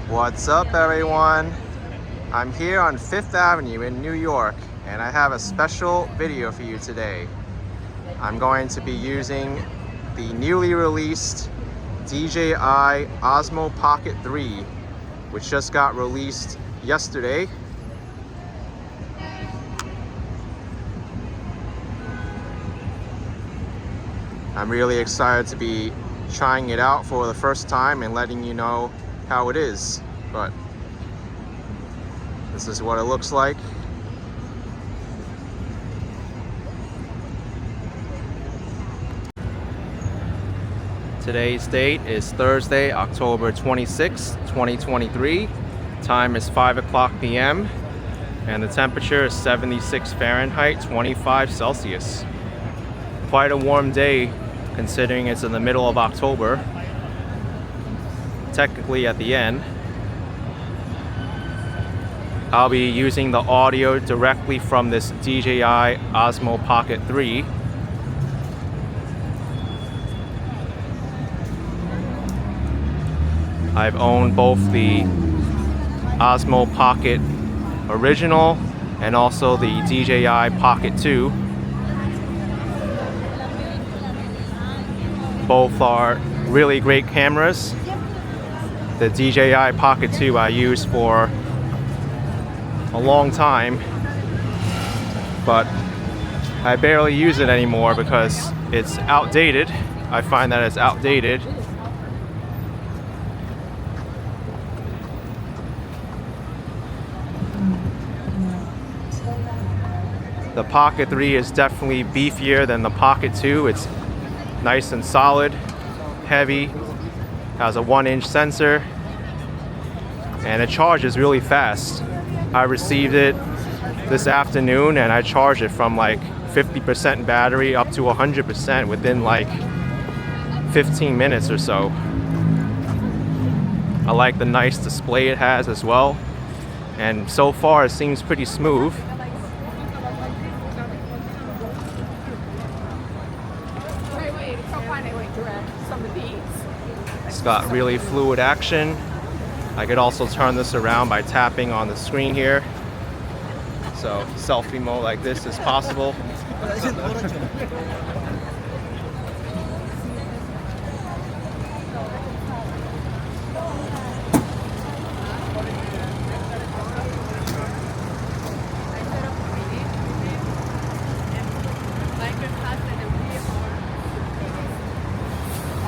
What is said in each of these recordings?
What's up, everyone? I'm here on 5th Avenue in New York, and I have a special video for you today. I'm going to be using the newly released DJI Osmo Pocket 3, which just got released yesterday. I'm really excited to be trying it out for the first time and letting you know how it is. But this is what it looks like. Today's date is Thursday, October 26, 2023. Time is 5 o'clock p.m. and the temperature is 76 Fahrenheit, 25 Celsius. Quite a warm day considering it's in the middle of October. Technically at the end. I'll be using the audio directly from this DJI Osmo Pocket 3. I've owned both the Osmo Pocket Original and also the DJI Pocket 2. Both are really great cameras. The DJI Pocket 2 I used for a long time, but I barely use it anymore because it's outdated. I find that it's outdated. The Pocket 3 is definitely beefier than the Pocket 2. It's nice and solid, heavy, has a 1-inch sensor, and it charges really fast. I received it this afternoon and I charged it from like 50% battery up to 100% within like 15 minutes or so. I like the nice display it has as well, and so far it seems pretty smooth. It's got really fluid action. I could also turn this around by tapping on the screen here. So selfie mode like this is possible.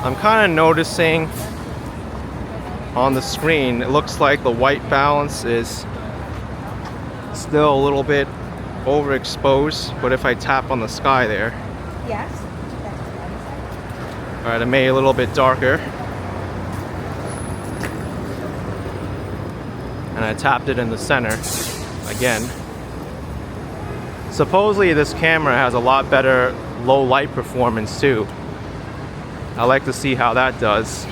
I'm kind of noticing on the screen, it looks like the white balance is still a little bit overexposed, but if I tap on the sky there, yes. Alright, I made it a little bit darker. And I tapped it in the center again. Supposedly this camera has a lot better low light performance too. I like to see how that does,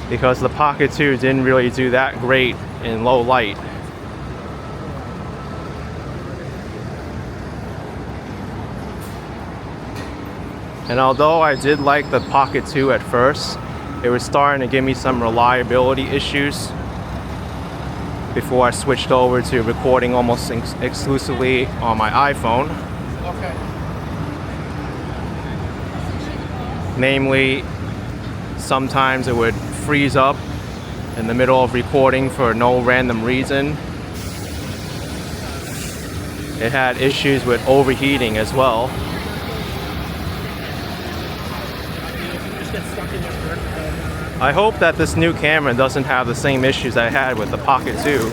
because the Pocket 2 didn't really do that great in low light. And although I did like the Pocket 2 at first, it was starting to give me some reliability issues before I switched over to recording almost exclusively on my iPhone. Okay. Namely, sometimes it would freeze up in the middle of recording for no random reason. It had issues with overheating as well. I hope that this new camera doesn't have the same issues I had with the Pocket 2,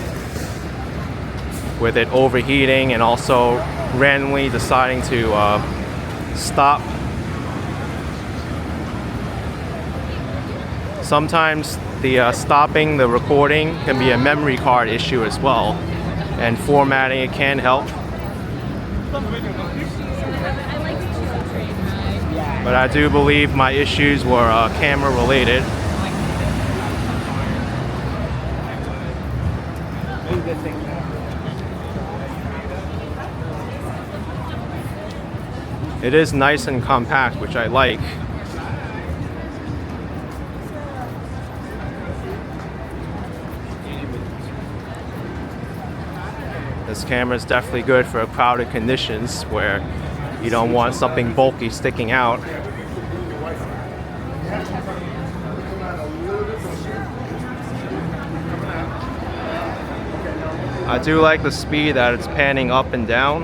with it overheating and also randomly deciding to stop. Sometimes the stopping the recording can be a memory card issue as well, and formatting it can help. But I do believe my issues were camera related. It is nice and compact, which I like. This camera is definitely good for crowded conditions where you don't want something bulky sticking out. I do like the speed that it's panning up and down.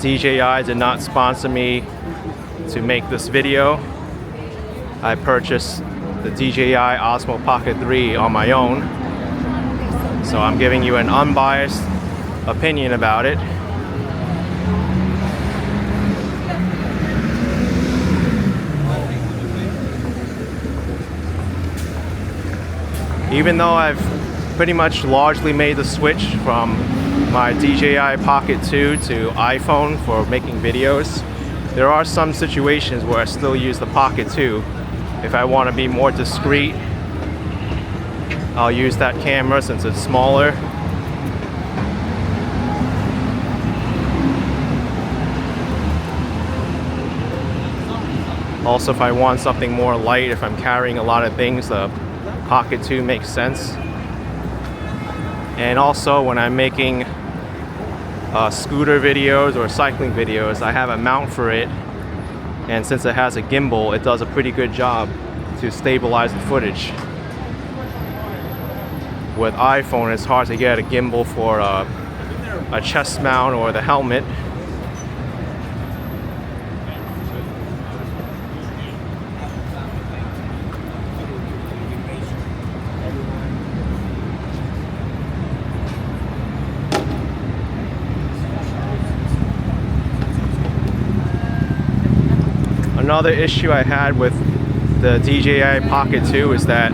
DJI did not sponsor me to make this video. I purchased the DJI Osmo Pocket 3 on my own, so I'm giving you an unbiased opinion about it. Even though I've pretty much largely made the switch from my DJI Pocket 2 to iPhone for making videos, there are some situations where I still use the Pocket 2. If I want to be more discreet, I'll use that camera since it's smaller. Also, if I want something more light, if I'm carrying a lot of things, the Pocket 2 makes sense. And also when I'm making scooter videos or cycling videos, I have a mount for it, and since it has a gimbal, it does a pretty good job to stabilize the footage. With iPhone, it's hard to get a gimbal for a chest mount or the helmet. Another issue I had with the DJI Pocket 2 is that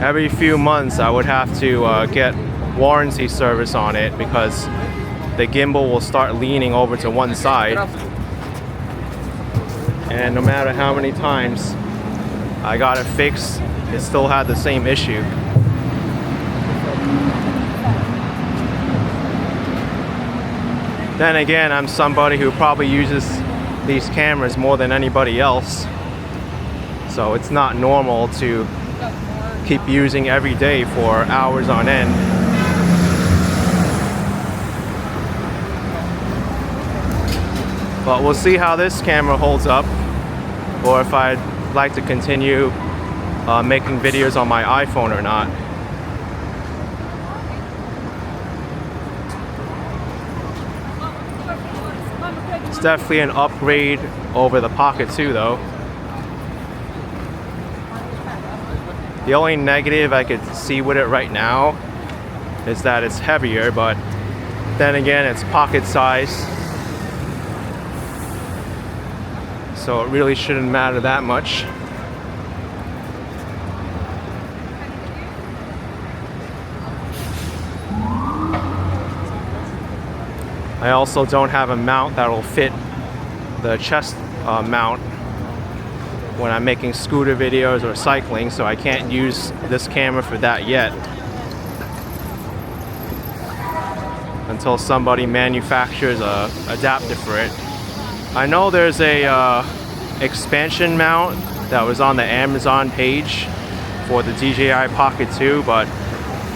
every few months I would have to get warranty service on it because the gimbal will start leaning over to one side, and no matter how many times I got it fixed, it still had the same issue. Then again, I'm somebody who probably uses these cameras more than anybody else, so it's not normal to keep using every day for hours on end. But we'll see how this camera holds up, or if I'd like to continue making videos on my iPhone or not. It's definitely an upgrade over the Pocket 2 though. The only negative I could see with it right now is that it's heavier, but then again, it's pocket size, so it really shouldn't matter that much. I also don't have a mount that will fit the chest mount when I'm making scooter videos or cycling, so I can't use this camera for that yet until somebody manufactures a adapter for it. I know there's a expansion mount that was on the Amazon page for the DJI Pocket 2, but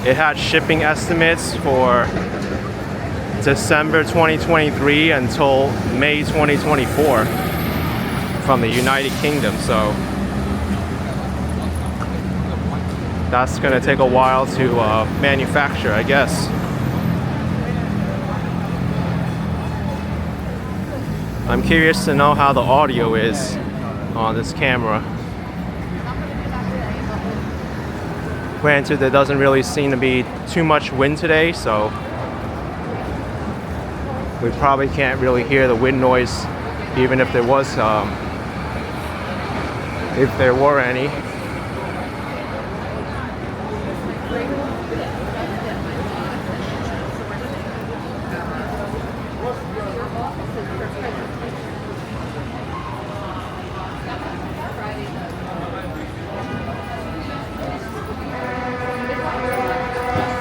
it had shipping estimates for December 2023 until May 2024 from the United Kingdom, so that's gonna take a while to manufacture, I guess. I'm curious to know how the audio is on this camera. Granted, there doesn't really seem to be too much wind today, so we probably can't really hear the wind noise, even if there was if there were any.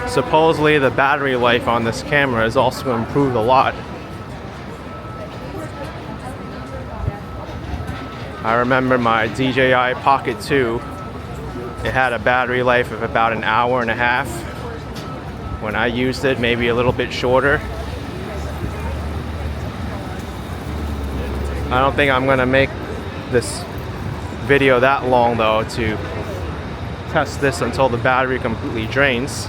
Supposedly the battery life on this camera has also improved a lot. I remember my DJI Pocket 2, it had a battery life of about an hour and a half. When I used it, maybe a little bit shorter. I don't think I'm gonna make this video that long though to test this until the battery completely drains.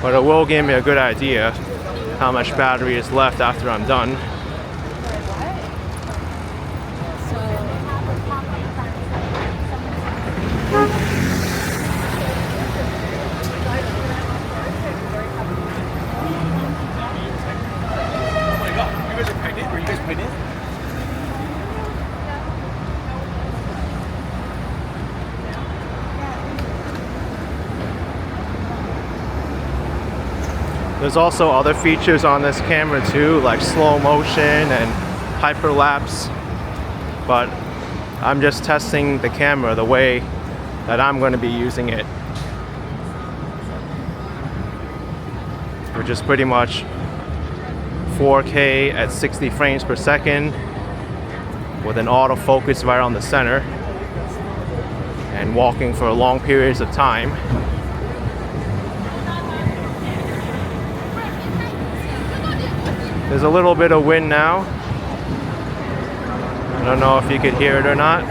But it will give me a good idea how much battery is left after I'm done. There's also other features on this camera too, like slow motion and hyperlapse, but I'm just testing the camera the way that I'm going to be using it, which is pretty much 4K at 60 frames per second with an autofocus right on the center and walking for long periods of time. There's a little bit of wind now. I don't know if you could hear it or not.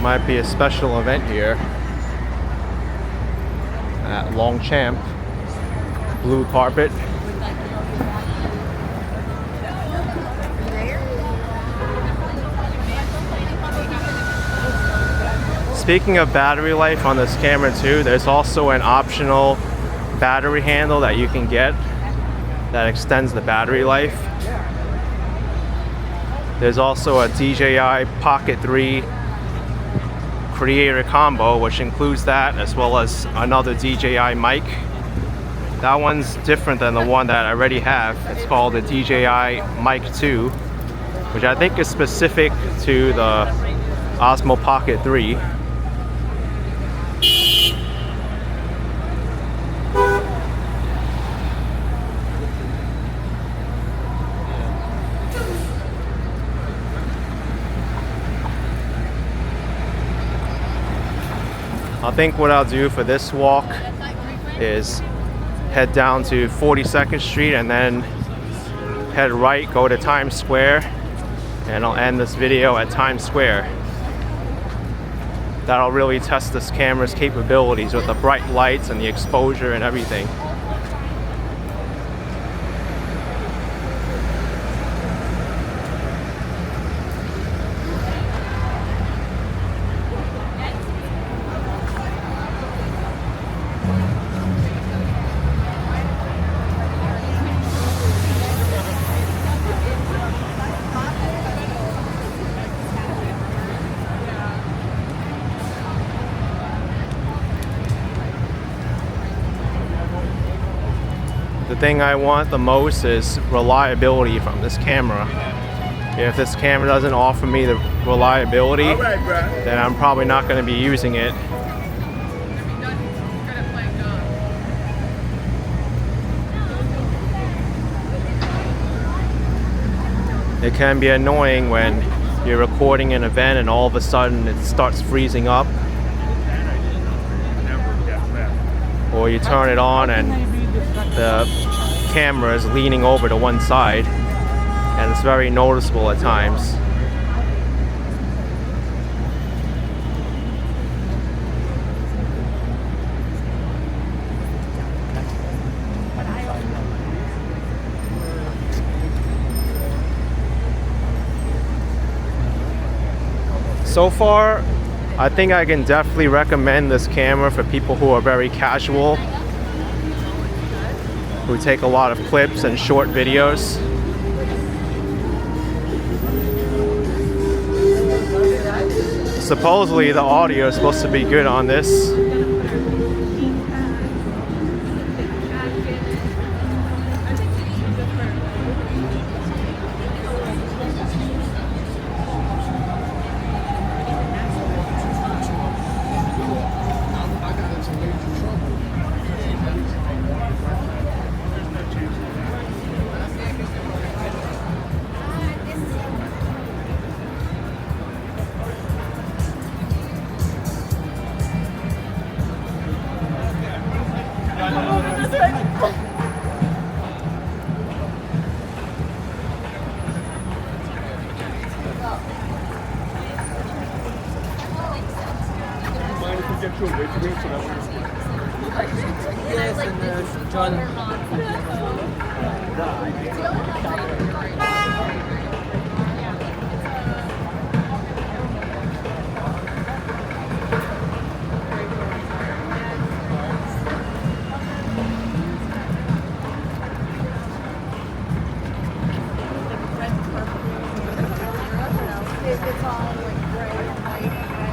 Might be a special event here at Longchamp. Blue carpet. Speaking of battery life on this camera too, there's also an optional battery handle that you can get that extends the battery life. There's also a DJI Pocket 3 creator combo, which includes that as well as another DJI mic. That one's different than the one that I already have. It's called the DJI Mic 2, which I think is specific to the Osmo Pocket 3. I think what I'll do for this walk is head down to 42nd Street and then head right, go to Times Square, and I'll end this video at Times Square. That'll really test this camera's capabilities with the bright lights and the exposure and everything. The thing I want the most is reliability from this camera. If this camera doesn't offer me the reliability, then I'm probably not going to be using it. It can be annoying when you're recording an event and all of a sudden it starts freezing up. Or you turn it on and the camera is leaning over to one side, and it's very noticeable at times. So far, I think I can definitely recommend this camera for people who are very casual, who take a lot of clips and short videos. Supposedly the audio is supposed to be good on this. Yes, and John. It's all like gray and white and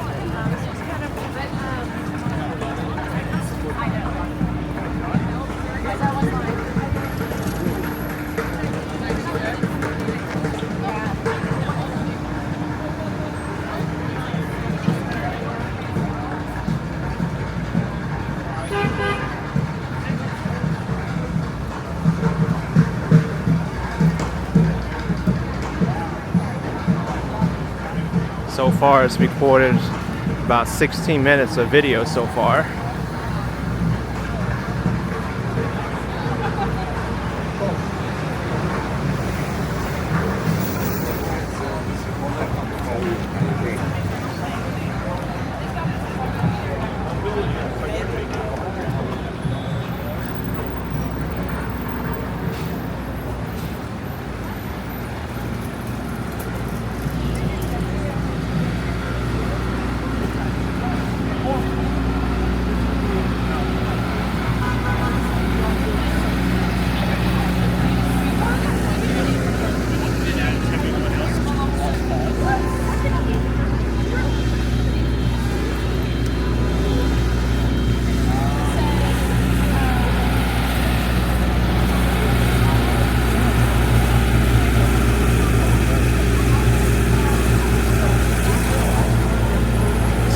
red. It's just kind of So far, it's recorded about 16 minutes of video so far.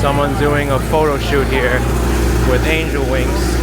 Someone's doing a photo shoot here with angel wings.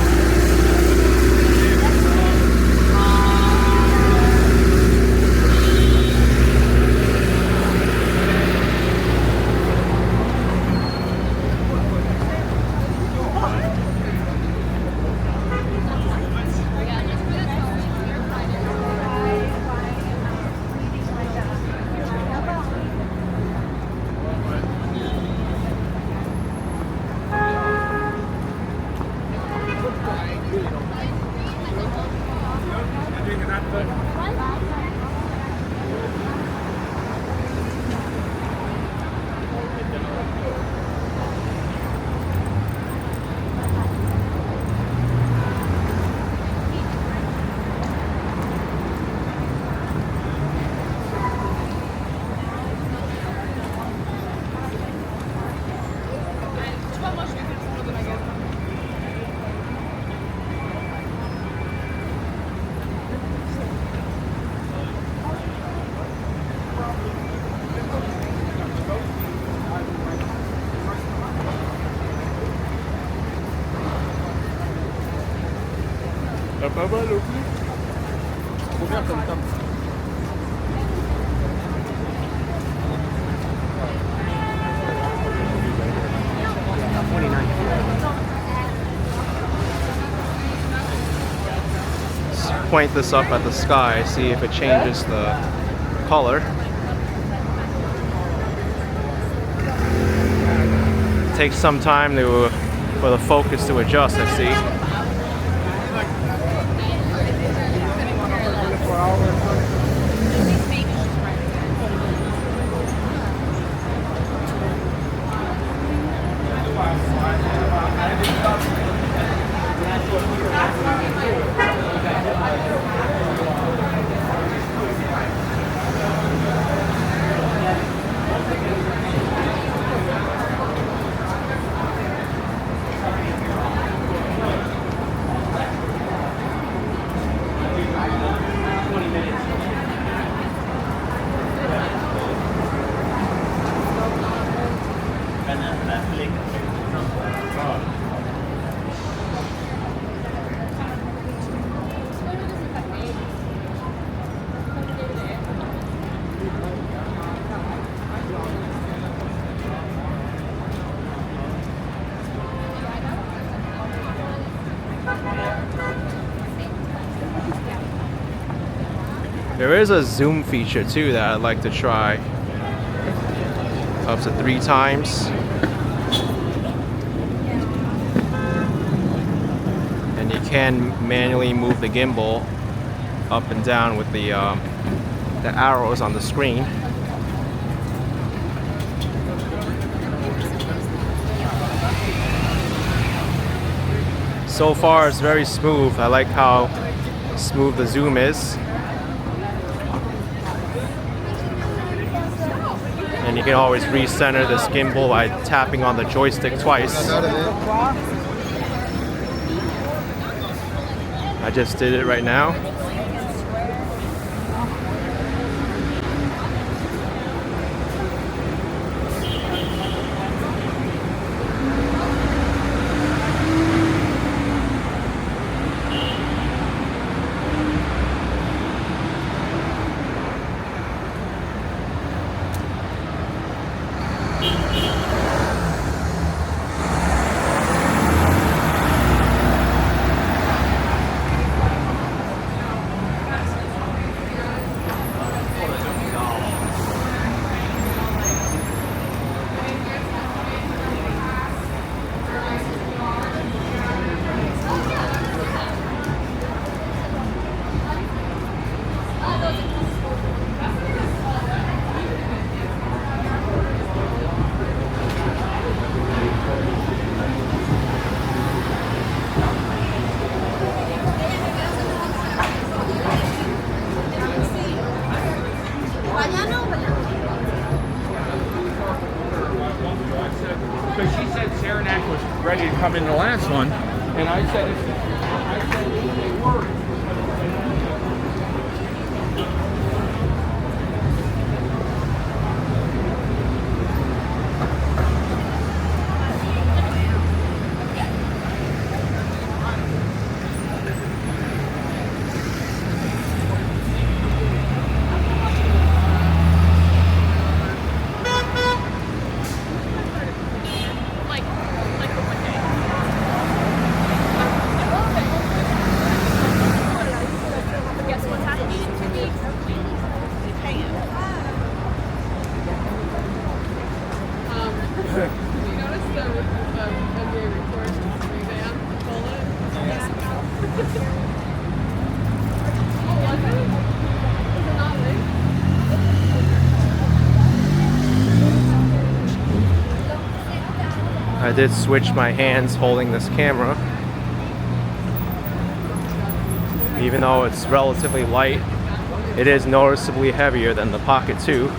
Pas mal au plus. Combien comme temps? Let's point this up at the sky, see if it changes the color. It takes some time for the focus to adjust, I see. There is a zoom feature too that I'd like to try. Up to 3 times. And you can manually move the gimbal up and down with the arrows on the screen. So far it's very smooth. I like how smooth the zoom is. And you can always recenter this gimbal by tapping on the joystick twice. I just did it right now. Because she said Saranac was ready to come in the last one, and I said if they were. I did switch my hands holding this camera. Even though it's relatively light, it is noticeably heavier than the Pocket 2.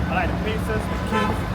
I like the pizzas, the cakes.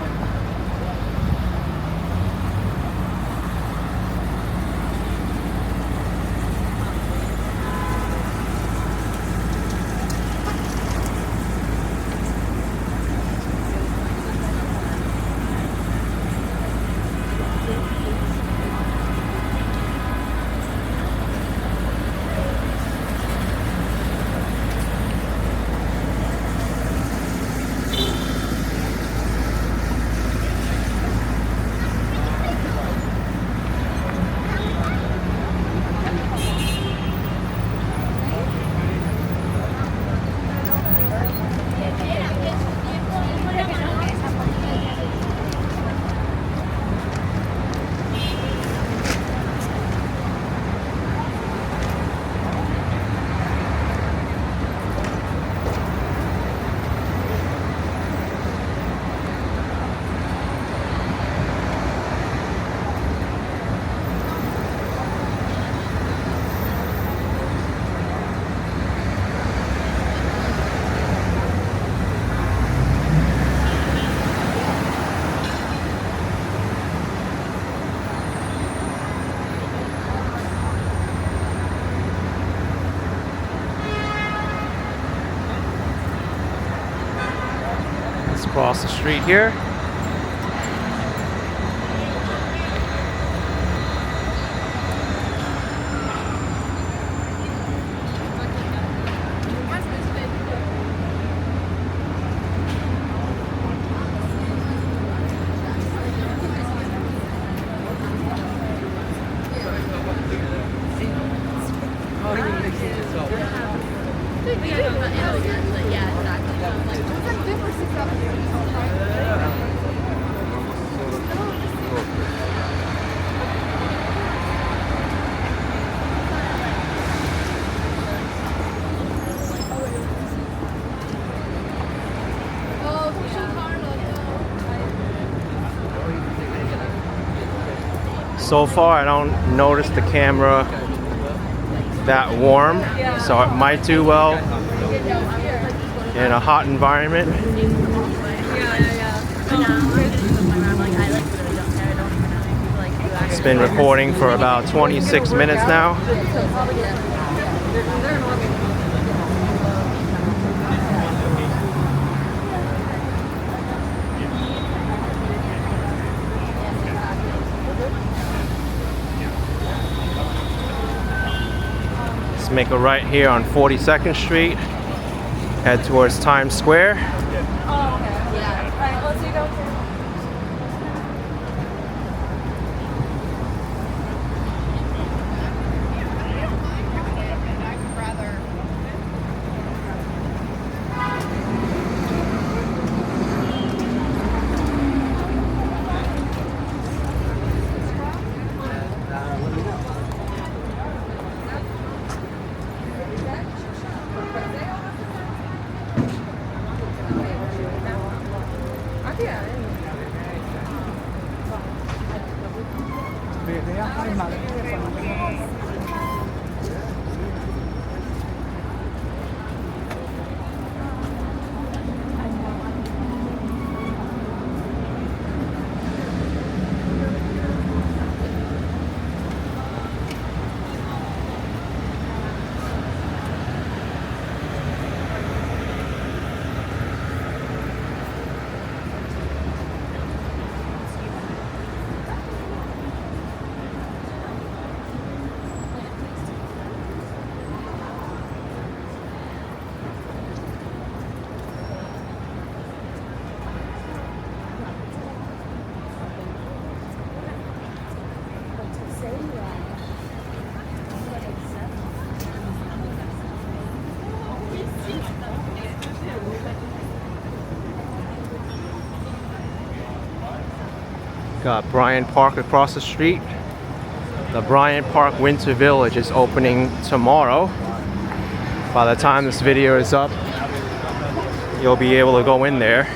Across the street here. So far, I don't notice the camera that warm, so it might do well in a hot environment. It's been recording for about 26 minutes now. Let's make a right here on 42nd Street. Head towards Times Square. Oh, okay. Yeah. All right, let's see downstairs. Got Bryant Park across the street. The Bryant Park Winter Village is opening tomorrow. By the time this video is up, you'll be able to go in there.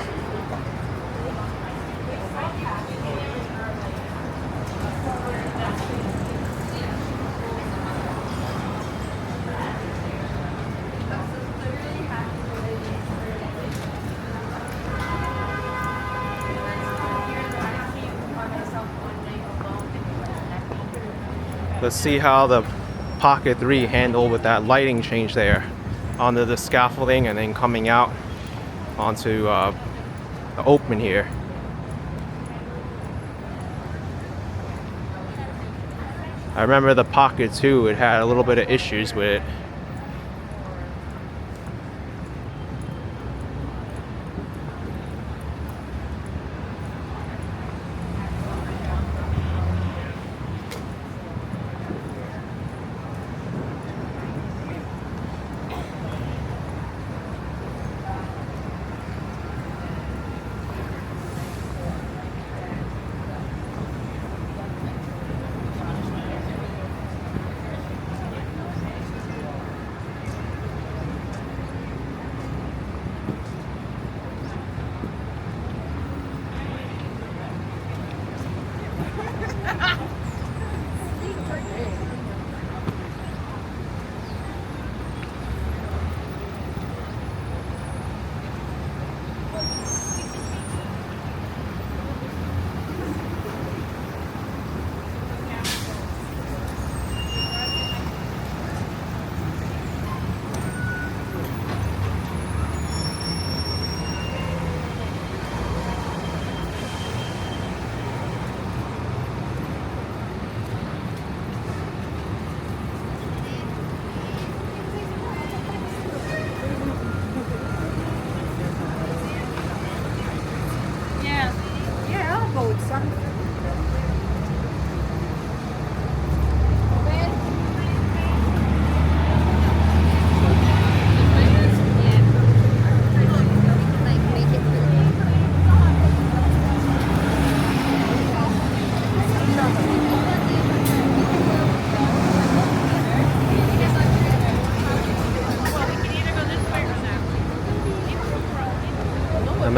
Let's see how the Pocket 3 handled with that lighting change there onto the scaffolding and then coming out onto the open here. I remember the Pocket 2, it had a little bit of issues with it.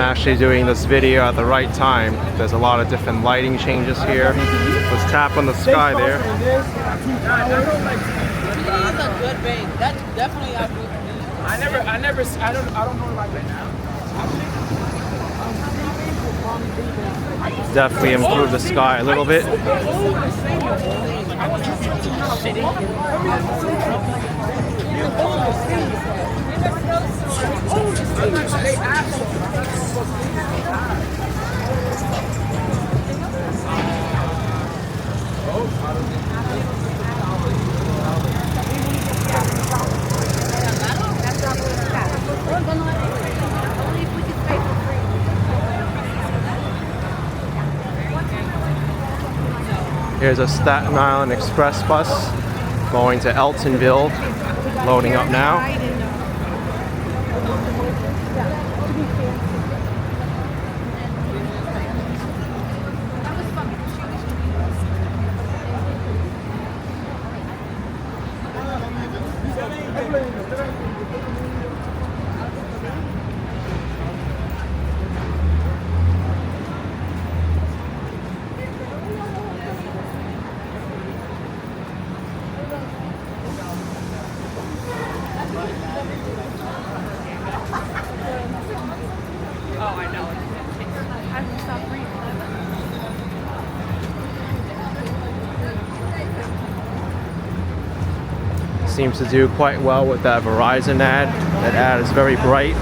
actually doing this video at the right time. There's a lot of different lighting changes here. Let's tap on the sky there. This is a good bang. That's definitely a good bang. I don't know about that now. Definitely improve the sky a little bit. Here's a Staten Island Express bus going to Eltonville, loading up now. Seems to do quite well with that Verizon ad. That ad is very bright.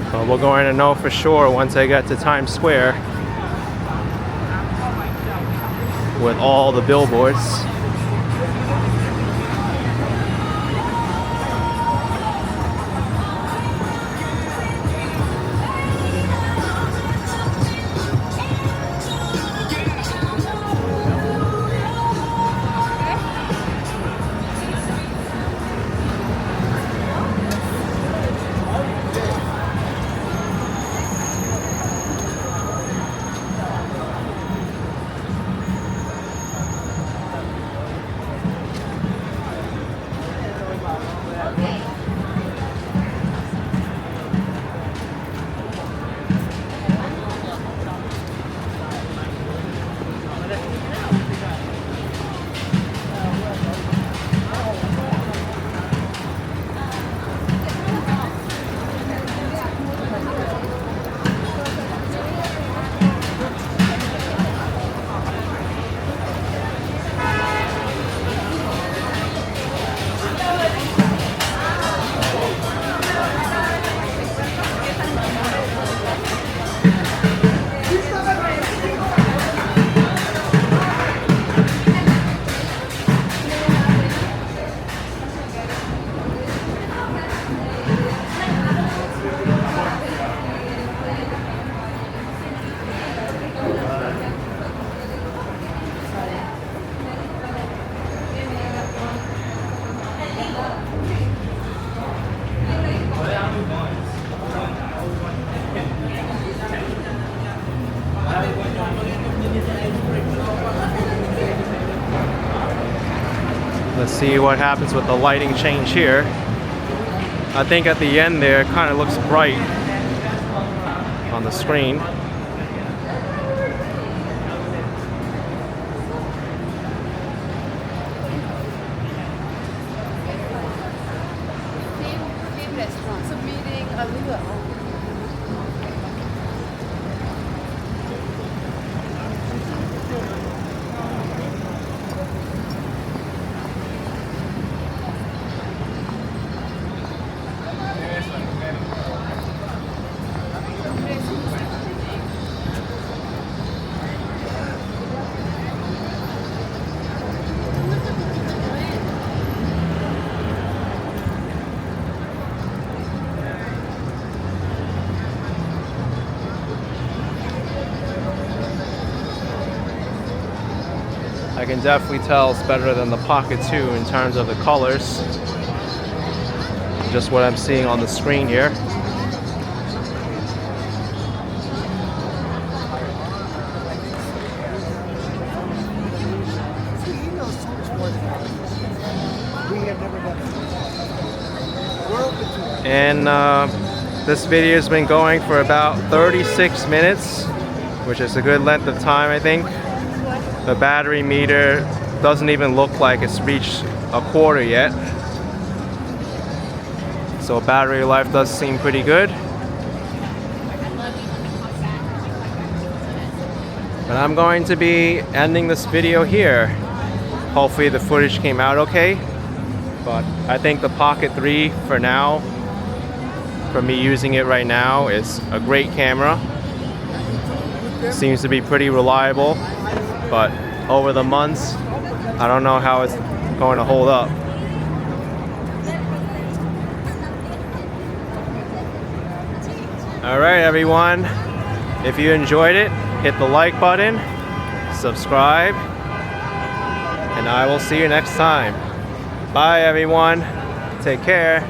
But we're going to know for sure once I get to Times Square with all the billboards. Let's see what happens with the lighting change here. I think at the end there it kind of looks bright on the screen. can definitely tell it's better than the Pocket 2 in terms of the colors. Just what I'm seeing on the screen here. And this video has been going for about 36 minutes, which is a good length of time, I think. The battery meter doesn't even look like it's reached a quarter yet. So battery life does seem pretty good. But I'm going to be ending this video here. Hopefully the footage came out okay. But I think the Pocket 3 for now, for me using it right now, is a great camera. Seems to be pretty reliable, but over the months, I don't know how it's going to hold up. Alright everyone, if you enjoyed it, hit the like button, subscribe, and I will see you next time. Bye everyone, take care.